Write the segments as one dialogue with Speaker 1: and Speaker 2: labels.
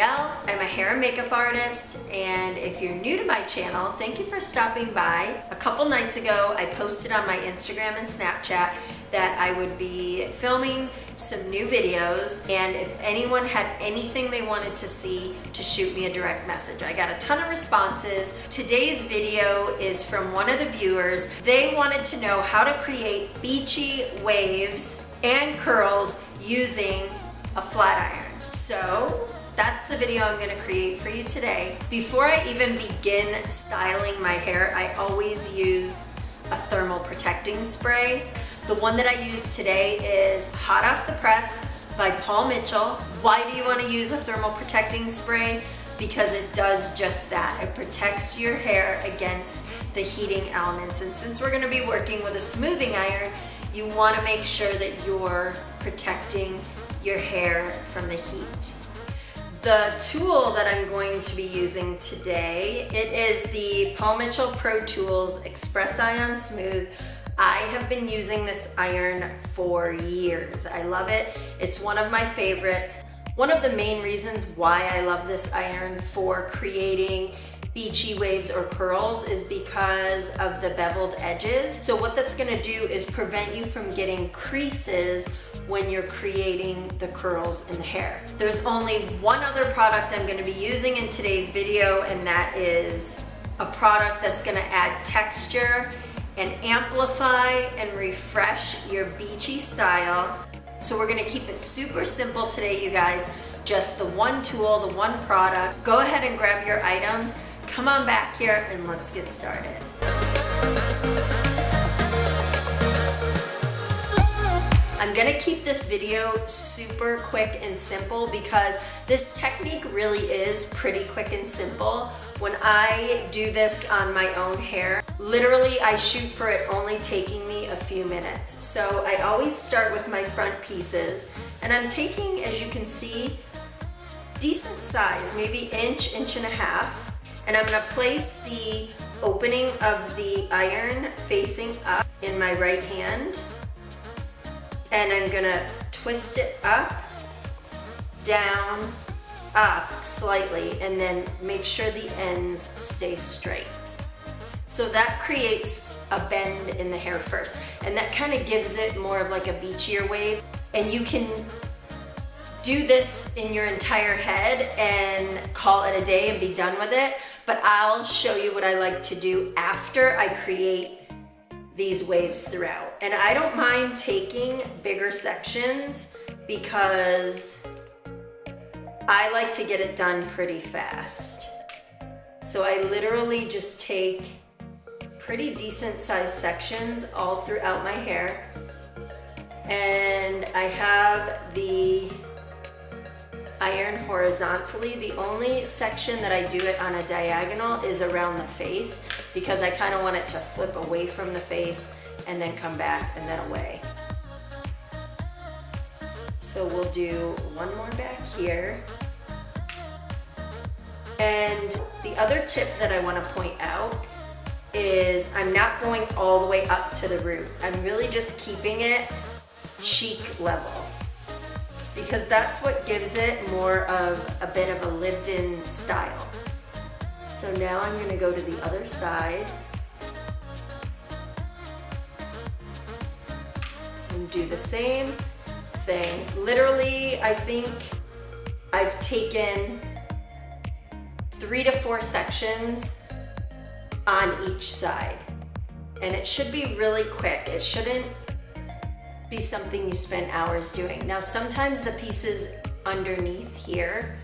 Speaker 1: Danielle. I'm a hair and makeup artist, and if you're new to my channel, thank you for stopping by. A couple nights ago, I posted on my Instagram and Snapchat that I would be filming some new videos, and if anyone had anything they wanted to see, to shoot me a direct message. I got a ton of responses. Today's video is from one of the viewers. They wanted to know how to create beachy waves and curls using a flat iron. So that's the video I'm gonna create for you today. Before I even begin styling my hair, I always use a thermal protecting spray. The one that I use today is Hot Off the Press by Paul Mitchell. Why do you want to use a thermal protecting spray? Because it does just that. It protects your hair against the heating elements. And since we're going to be working with a smoothing iron, you want to make sure that you're protecting your hair from the heat. The tool that I'm going to be using today, it is the Paul Mitchell Pro Tools Express Ion Smooth. I have been using this iron for years. I love it. It's one of my favorites. One of the main reasons why I love this iron for creating beachy waves or curls is because of the beveled edges. So what that's gonna do is prevent you from getting creases when you're creating the curls in the hair. There's only one other product I'm gonna be using in today's video, and that is a product that's gonna add texture and amplify and refresh your beachy style. So we're gonna keep it super simple today, you guys. Just the one tool, the one product. Go ahead and grab your items. Come on back here and let's get started. I'm gonna keep this video super quick and simple because this technique really is pretty quick and simple. When I do this on my own hair, literally I shoot for it only taking me a few minutes. So I always start with my front pieces, and I'm taking, as you can see, decent size, maybe inch and a half. And I'm gonna place the opening of the iron facing up in my right hand. And I'm gonna twist it up, down, up slightly, and then make sure the ends stay straight. So that creates a bend in the hair first, and that kind of gives it more of like a beachier wave. And you can do this in your entire head and call it a day and be done with it, but I'll show you what I like to do after I create these waves throughout. And I don't mind taking bigger sections because I like to get it done pretty fast. So I literally just take pretty decent sized sections all throughout my hair. And I have the iron horizontally. The only section that I do it on a diagonal is around the face because I kind of want it to flip away from the face and then come back and then away. So we'll do one more back here. And the other tip that I want to point out is I'm not going all the way up to the root. I'm really just keeping it cheek level, because that's what gives it more of a bit of a lived-in style. So now I'm gonna go to the other side and do the same thing. Literally, I think I've taken 3 to 4 sections on each side. And it should be really quick. It shouldn't be something you spend hours doing. Now, sometimes the pieces underneath here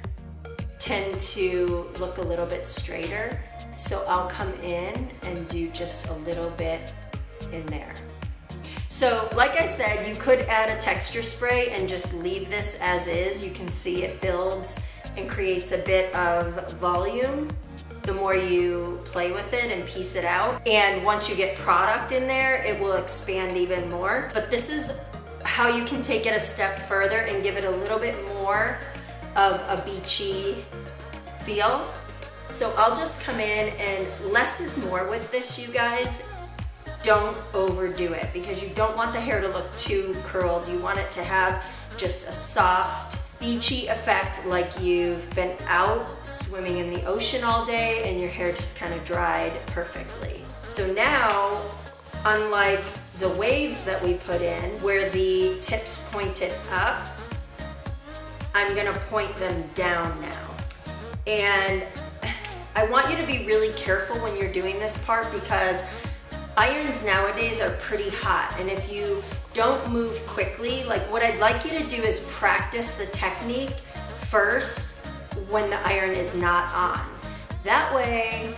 Speaker 1: tend to look a little bit straighter. So I'll come in and do just a little bit in there. So like I said, you could add a texture spray and just leave this as is. You can see it builds and creates a bit of volume the more you play with it and piece it out. And once you get product in there, it will expand even more. But this is how you can take it a step further and give it a little bit more of a beachy feel. So I'll just come in, and less is more with this, you guys. Don't overdo it because you don't want the hair to look too curled. You want it to have just a soft, beachy effect, like you've been out swimming in the ocean all day and your hair just kind of dried perfectly. So now, unlike the waves that we put in where the tips pointed up, I'm gonna point them down now. And I want you to be really careful when you're doing this part, because irons nowadays are pretty hot, and if you don't move quickly, like what I'd like you to do is practice the technique first when the iron is not on. That way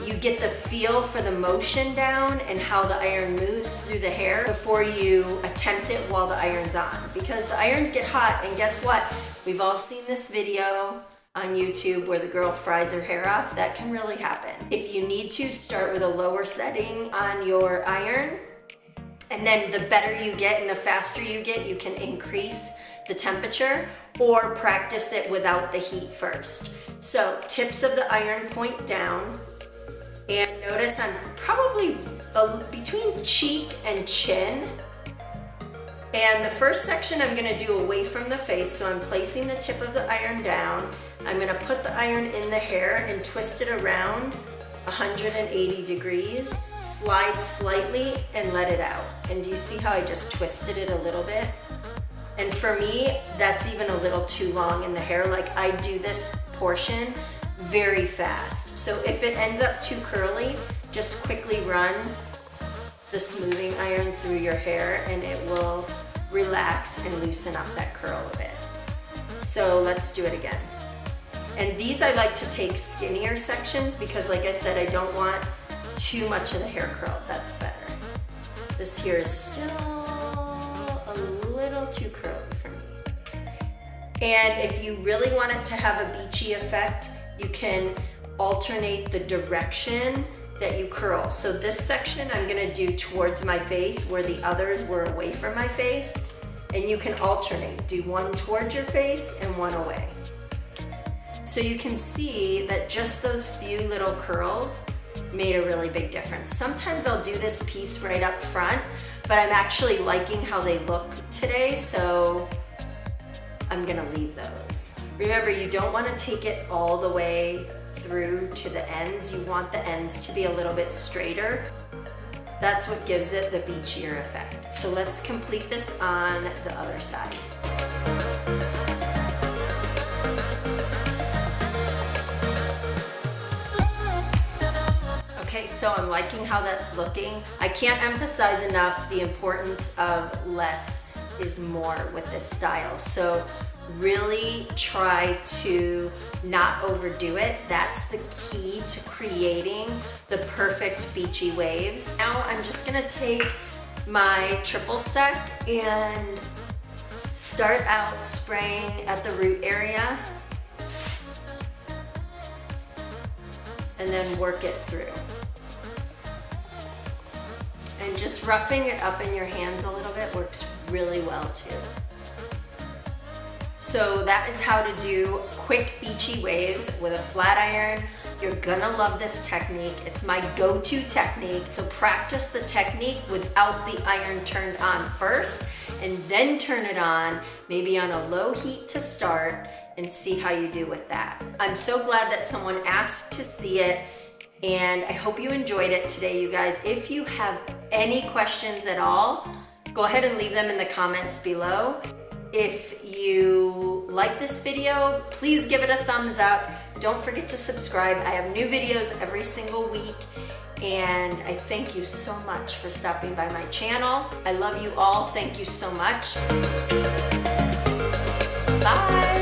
Speaker 1: you get the feel for the motion down and how the iron moves through the hair before you attempt it while the iron's on. Because the irons get hot, and guess what? We've all seen this video on YouTube where the girl fries her hair off. That can really happen. If you need to, start with a lower setting on your iron, and then the better you get and the faster you get, you can increase the temperature or practice it without the heat first. So tips of the iron point down, and notice I'm probably between cheek and chin. And the first section I'm gonna do away from the face, so I'm placing the tip of the iron down. I'm gonna put the iron in the hair and twist it around 180 degrees, slide slightly and let it out. And do you see how I just twisted it a little bit? And for me, that's even a little too long in the hair. Like, I do this portion very fast. So if it ends up too curly, just quickly run the smoothing iron through your hair and it will relax and loosen up that curl a bit. So let's do it again. And these I like to take skinnier sections because, like I said, I don't want too much of the hair curled. That's better. This here is still a little too curly for me. And if you really want it to have a beachy effect, you can alternate the direction that you curl. So this section I'm gonna do towards my face where the others were away from my face. And you can alternate. Do one towards your face and one away. So you can see that just those few little curls made a really big difference. Sometimes I'll do this piece right up front, but I'm actually liking how they look today, so I'm gonna leave those. Remember, you don't wanna take it all the way through to the ends. You want the ends to be a little bit straighter. That's what gives it the beachier effect. So let's complete this on the other side. Okay, so I'm liking how that's looking. I can't emphasize enough the importance of less is more with this style. So really try to not overdo it. That's the key to creating the perfect beachy waves. Now I'm just gonna take my triple sec and start out spraying at the root area and then work it through. And just roughing it up in your hands a little bit works really well too. So that is how to do quick beachy waves with a flat iron. You're gonna love this technique. It's my go-to technique. So practice the technique without the iron turned on first, and then turn it on, maybe on a low heat to start, and see how you do with that. I'm so glad that someone asked to see it, and I hope you enjoyed it today, you guys. If you have any questions at all, go ahead and leave them in the comments below. If you like this video, please give it a thumbs up. Don't forget to subscribe. I have new videos every single week, and I thank you so much for stopping by my channel. I love you all. Thank you so much. Bye.